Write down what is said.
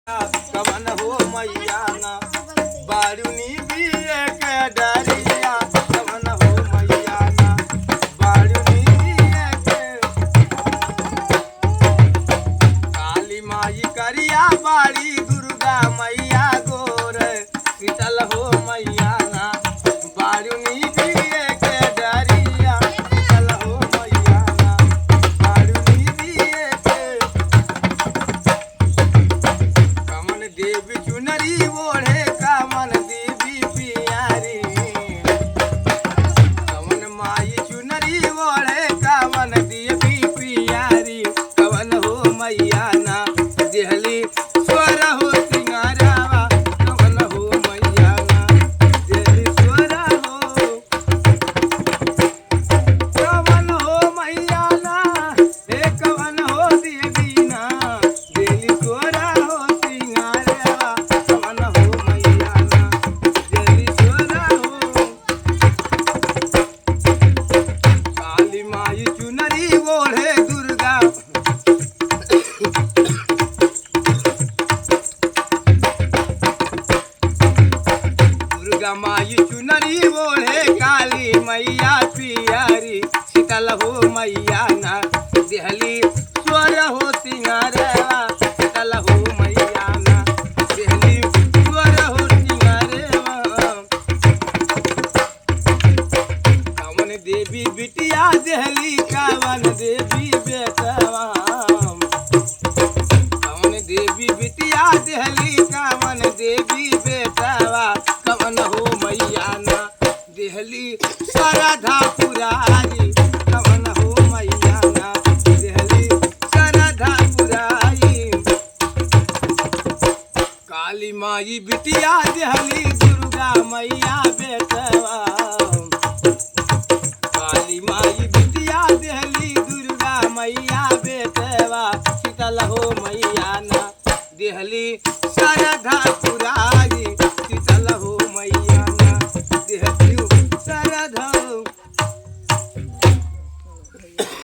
कवन हो मैया ना बारूनी बिये के डरिया कवन हो मैया ना बारूनी बिये के काली माई करिया बाड़ी दुर्गा मैया गोर शीतल हो मैया ना बारूनी बिये के डरिया शीतल हो मैया ना बारूनी बिये के कमन देवी चुनरी ओढ़े कमन देवी पियारी कमन माई चुनरी ओढ़े कमन देवी पियारी कवन हो मैया ना देहली स्वर हो सिंगारावा कवन हो मैया ना देहली स्वर हो कवन हो मैया ना हे कवन हो देवी ना देहली स्वर हो सिंगारावा कवन हो मैया ना देहली स्वर हो काली माई चुनरी ओढ़े दुर्गा दुर्गा माई चुनरी ओढ़े काली मैया पियारी शीतल हो मैया ना देहली स्वर हो सिंगारेवा शीतल हो मैया ना देहली स्वर हो सिंगारेवा कवन देवी बिटिया देहली कवन देवी बेटवा कवन देवी बिटिया देहली कवन देवी बेटवा कवन हो मैया ना देहली सरधा पुरारी कवन हो मैया ना देहली सरधा पुरारी काली माई बिटिया देहली दुर्गा मैया बेटवा काली माई बिटिया देहली दुर्गा मैया बेटवा शीतल हो